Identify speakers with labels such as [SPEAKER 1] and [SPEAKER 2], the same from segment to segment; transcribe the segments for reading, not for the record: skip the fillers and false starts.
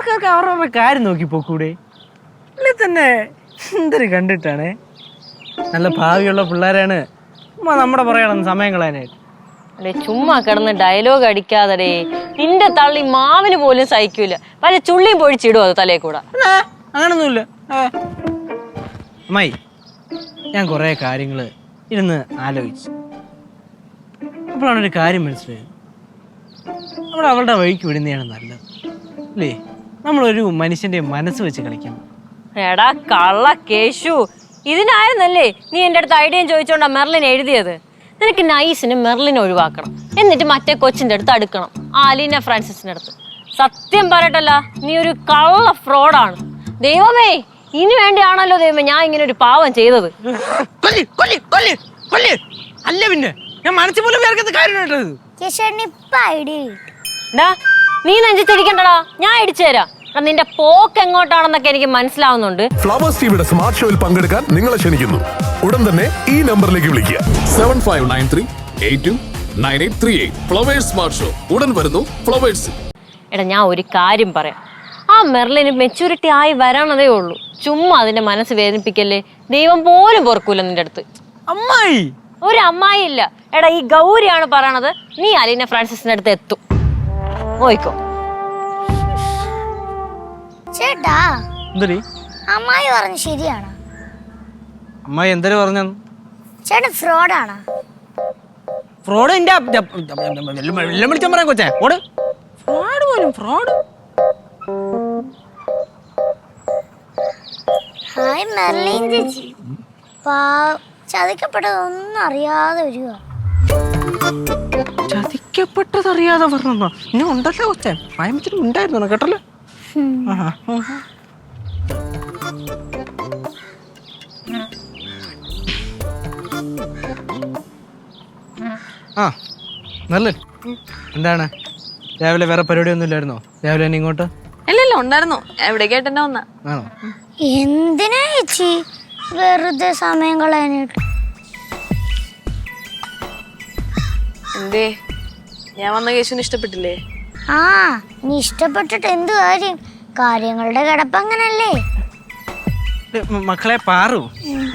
[SPEAKER 1] ആൾക്കാർക്ക് അവരവരുടെ കാര്യം നോക്കിപ്പോക്കൂടെ? അല്ലേ തന്നെ എന്തൊരു കണ്ടിട്ടാണ്. നല്ല ഭാവിയുള്ള പിള്ളേരാണ്. നമ്മുടെ പറയണം സമയം കളയാനായിട്ട്.
[SPEAKER 2] അല്ലേ ചുമ്മാ കിടന്ന് ഡയലോഗ് അടിക്കാതെ. നിന്റെ തള്ളി മാവിന് പോലും സഹിക്കൂല. വല്ല ചുള്ളിയും പൊഴിച്ചിടും അത് തലേ കൂടെ.
[SPEAKER 1] അങ്ങനൊന്നുമില്ല. അമ്മായി, ഞാൻ കുറേ കാര്യങ്ങൾ ഇരുന്ന് ആലോചിച്ചു. അപ്പോഴാണ് ഒരു കാര്യം മനസ്സിലായത്. അവളുടെ വഴിക്ക് വിടുന്നതാണ് നല്ലത് അല്ലേ? നമ്മളൊരു മനുഷ്യന്റെ മനസ്സ് വെച്ച് കളിക്കണം.
[SPEAKER 2] എടാ കള്ള കേശു, ഇതിനായിരുന്നല്ലേ നീ എൻ്റെ അടുത്ത് ഐഡിയയും ചോദിച്ചോണ്ടാ മെർലിൻ എഴുതിയത്? നിനക്ക് നൈസിന് മെർലിനെ ഒഴിവാക്കണം, എന്നിട്ട് മറ്റേ കൊച്ചിൻ്റെ അടുത്ത് അടുക്കണം, അലീന ഫ്രാൻസിസിന്റെ അടുത്ത്. സത്യം പറയട്ടല്ല, നീ ഒരു കള്ള ഫ്രോഡാണ്. ദൈവമേ, ഇനി വേണ്ടിയാണല്ലോ ദൈവമേ ഞാൻ ഇങ്ങനെ ഒരു പാവം ചെയ്തത്.
[SPEAKER 1] അല്ല പിന്നെ ഞാൻ മനസ്സിൽ പോലും
[SPEAKER 2] നീ നെഞ്ചിടിക്കണ്ടടാ, ഞാൻ ഇടിച്ചു തരാം. നിന്റെ പോക്ക് എങ്ങോട്ടാണെന്നൊക്കെ എനിക്ക് മനസ്സിലാവുന്നുണ്ട്.
[SPEAKER 3] ഫ്ലവേഴ്സ് ടിവിയുടെ സ്മാർട്ട് ഷോയിൽ പങ്കെടുക്കാൻ നിങ്ങളെ ക്ഷണിക്കുന്നു. ഉടൻ തന്നെ ഈ നമ്പറിലേക്ക് വിളിക്കുക.
[SPEAKER 4] 7593829838. ഫ്ലവേഴ്സ് സ്മാർട്ട് ഷോ ഉടൻ വരുന്നു ഫ്ലവേഴ്സ്.
[SPEAKER 2] എടാ ഞാൻ ഒരു കാര്യം പറയാം. ആ മെർലിന് മെച്യൂരിറ്റി ആയി വരണതേ ഉള്ളൂ. ചുമ്മാ അതിന്റെ മനസ്സ് വേദനിപ്പിക്കല്ലേ. ദൈവം പോലും പൊറുക്കൂല നിന്റെ അടുത്ത്.
[SPEAKER 1] അമ്മായി,
[SPEAKER 2] ഒരു അമ്മായി ഇല്ല. എടാ ഈ ഗൗരിയാണ് പറയണത്. നീ അലീന ഫ്രാൻസിസിന്റെ അടുത്ത് എത്തും. പോയിക്കോ.
[SPEAKER 5] ചേട്ടാ, അമ്മായി പറഞ്ഞു ശരിയാണോ?
[SPEAKER 1] അമ്മായി എന്തൊരു പറഞ്ഞു?
[SPEAKER 5] ചേട്ടൻ ഫ്രോഡാണോ?
[SPEAKER 1] ഫ്രോഡ് വിളിച്ചാൻ പറയാൻ കൊച്ചേ. ഫ്രോഡ് പോലും ഫ്രോഡ്.
[SPEAKER 5] ഹായ് മെർലിൻ ചേച്ചി. ചതിക്കപ്പെട്ടതൊന്നും അറിയാതെ വരിക.
[SPEAKER 1] ചതിക്കപ്പെട്ടതറിയാതെ പറഞ്ഞോ? ഇനി ഉണ്ടല്ലോ കൊച്ചേ, ഭയങ്കര ഉണ്ടായിരുന്നു കേട്ടല്ലോ. നല്ല എന്താണ് രാവിലെ വേറെ പരിപാടി ഒന്നും ഇല്ലായിരുന്നോ? രാവിലെ തന്നെ ഇങ്ങോട്ട്?
[SPEAKER 6] ഇല്ലല്ല ഉണ്ടായിരുന്നു. എവിടേക്കായിട്ട് തന്നെ വന്ന.
[SPEAKER 5] എന്തിനാ ചേച്ചി വെറുതെ സമയം കളയാനായിട്ട്?
[SPEAKER 6] എന്തേ, ഞാൻ വന്ന കേശുവിന് ഇഷ്ടപ്പെട്ടില്ലേ?
[SPEAKER 5] ആ, നീ ഇഷ്ടപ്പെട്ടിട്ട് എന്ത് കാര്യം? കാര്യങ്ങളുടെ കിടപ്പങ്ങനല്ലേ?
[SPEAKER 1] മക്കളെ പാറു,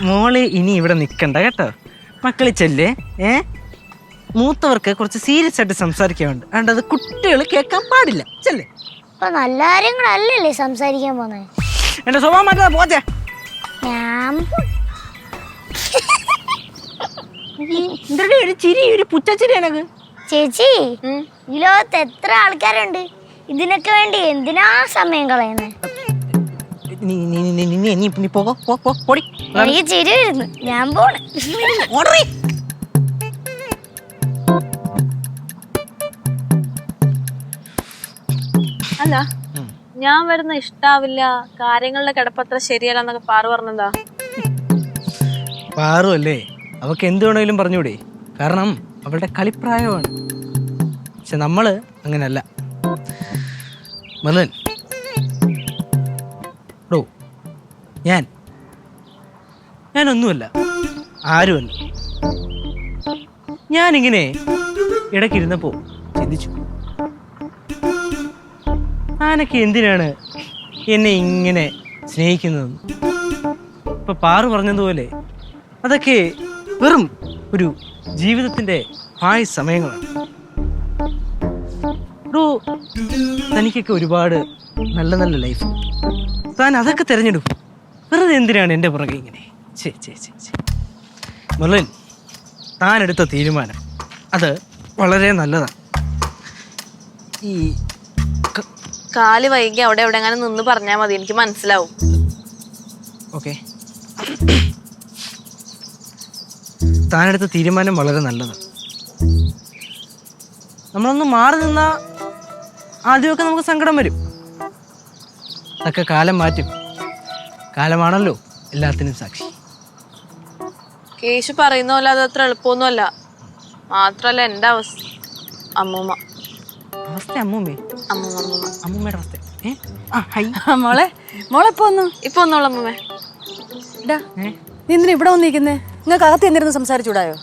[SPEAKER 1] മോള് ഇനി ഇവിടെ നിക്കണ്ട കേട്ടോ. മക്കളി ചെല്ലേ. മൂത്തവർക്ക് കുറച്ച് സീരിയസ് ആയിട്ട് സംസാരിക്കാനുണ്ട്. അതുകൊണ്ട് അത് കുട്ടികൾ കേൾക്കാൻ പാടില്ല. ചെല്ലേ.
[SPEAKER 5] അപ്പൊ നല്ല കാര്യങ്ങളല്ലേ സംസാരിക്കാൻ പോന്നെ?
[SPEAKER 1] എന്റെ സ്വഭാവം മാറ്റാ പോച്ചേ. ഒരു ചിരി, ഒരു പുച്ചച്ചിരി എനക്ക്.
[SPEAKER 5] ചേച്ചി, ഈ ലോകത്ത് എത്ര ആൾക്കാരുണ്ട്? ഇതിനൊക്കെ വേണ്ടി എന്തിനാ സമയം കളയുന്നേ? എനിക്ക് ചിരി വരുന്നു. ഞാൻ പോണേ.
[SPEAKER 6] അല്ല, ഞാൻ വരുന്ന ഇഷ്ടാവില്ല, കാര്യങ്ങളുടെ കിടപ്പത്ര ശരിയല്ല എന്നൊക്കെ പാറു പറഞ്ഞെന്താ?
[SPEAKER 1] പാറു അല്ലേ, അവക്ക് എന്ത് വേണമെങ്കിലും പറഞ്ഞൂടെ? കാരണം അവളുടെ കളിപ്രായമാണ്. പക്ഷെ നമ്മള് അങ്ങനല്ല. മെർലിൻ, ഞാനൊന്നുമല്ല, ആരുമല്ല. ഞാനിങ്ങനെ ഇടയ്ക്കിരുന്നപ്പോ ചിന്തിച്ചു, താനൊക്കെ എന്തിനാണ് എന്നെ ഇങ്ങനെ സ്നേഹിക്കുന്നതെന്ന്. ഇപ്പൊ പാറു പറഞ്ഞതുപോലെ അതൊക്കെ വെറും ഒരു ജീവിതത്തിന്റെ ഭാവി സമയങ്ങളാണ്. തനിക്കൊക്കെ ഒരുപാട് നല്ല നല്ല ലൈഫ്, താൻ അതൊക്കെ തിരഞ്ഞെടുക്കും. വെറുതെ എന്തിനാണ് എൻ്റെ പുറകെ ഇങ്ങനെ? മെർലിൻ, താൻ എടുത്ത തീരുമാനം അത് വളരെ നല്ലതാണ്. ഈ
[SPEAKER 6] കാല് വൈകി അവിടെ എവിടെ അങ്ങനെ നിന്ന് പറഞ്ഞാൽ മതി, എനിക്ക് മനസ്സിലാവും.
[SPEAKER 1] ഓക്കെ, താനെടുത്ത തീരുമാനം വളരെ നല്ലതാണ്. നമ്മളൊന്ന് മാറി നിന്നാ ആദ്യമൊക്കെ നമുക്ക് സങ്കടം വരും. അതൊക്കെ കാലം മാറ്റും. കാലമാണല്ലോ എല്ലാത്തിനും സാക്ഷി.
[SPEAKER 6] കേശു പറയുന്ന പോലെ അത് അത്ര എളുപ്പമൊന്നുമല്ല. മാത്രല്ല എൻ്റെ അവസ്ഥ അമ്മൂമ്മ.
[SPEAKER 1] അവസ്ഥ അമ്മൂമ്മേ? അമ്മൂമ്മയുടെ അവസ്ഥ.
[SPEAKER 6] ഇപ്പൊ ഒന്നോളൂ അമ്മൂമ്മേ.
[SPEAKER 7] നീ എന്തിനാ ഇവിടെ വന്നിരിക്കുന്നേ? നിങ്ങൾക്ക് അകത്ത് എന്തിരുന്ന് സംസാരിച്ചൂടായോ?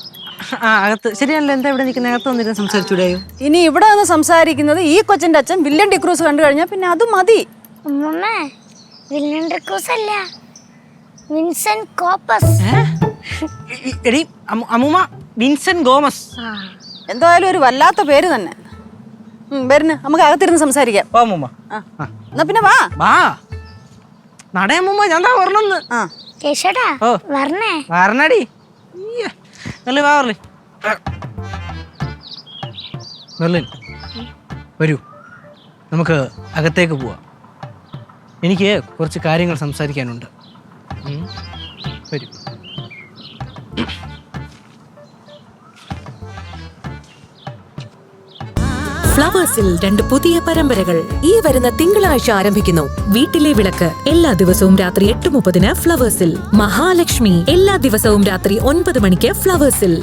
[SPEAKER 1] അകത്ത് ശരിയല്ല. എന്താ ഇവിടെ നിൽക്കുന്നത്? അകത്ത് വന്നിരുന്ന് സംസാരിച്ചൂടായോ?
[SPEAKER 7] ഇനി ഇവിടെ വന്ന് സംസാരിക്കുന്നത് ഈ കൊച്ചിന്റെ അച്ഛൻ വില്യം ഡിക്രൂസ് കണ്ടു കഴിഞ്ഞാൽ പിന്നെ അത് മതി.
[SPEAKER 5] അമ്മമ്മേ വില്ലൻ ഡ്രക്കൂസ് അല്ല, വിൻസെന്റ് കോപ്പസ്.
[SPEAKER 1] എടി അമ്മൂമ്മ വിൻസെന്റ് ഗോമസ്.
[SPEAKER 7] എന്തായാലും ഒരു വല്ലാത്ത പേര് തന്നെ. വരുന്നു, നമുക്ക് അകത്തിരുന്ന് സംസാരിക്കാം.
[SPEAKER 1] ഓ അമ്മൂമ്മ.
[SPEAKER 7] ആ എന്നാ പിന്നെ വാ.
[SPEAKER 1] വാ നട അമ്മൂമ്മ, ഞാൻ എന്താ പറഞ്ഞെന്ന്.
[SPEAKER 7] ആ
[SPEAKER 5] കേശോടാ
[SPEAKER 1] ഓ.
[SPEAKER 5] വരണേ.
[SPEAKER 1] വരണടി. മെർലിൻ വാ മെർലിൻ. മെർലിൻ വരൂ, നമുക്ക് അകത്തേക്ക് പോവാം. എനിക്ക് കുറച്ച് കാര്യങ്ങൾ സംസാരിക്കാനുണ്ട്. വരൂ.
[SPEAKER 8] ഫ്ലവേഴ്സിൽ 2 പുതിയ പരമ്പരകൾ ഈ വരുന്ന തിങ്കളാഴ്ച ആരംഭിക്കുന്നു. വീട്ടിലെ വിളക്ക് എല്ലാ ദിവസവും രാത്രി 8:30 ഫ്ലവേഴ്സിൽ. മഹാലക്ഷ്മി എല്ലാ ദിവസവും രാത്രി 9 മണിക്ക് ഫ്ലവേഴ്സിൽ.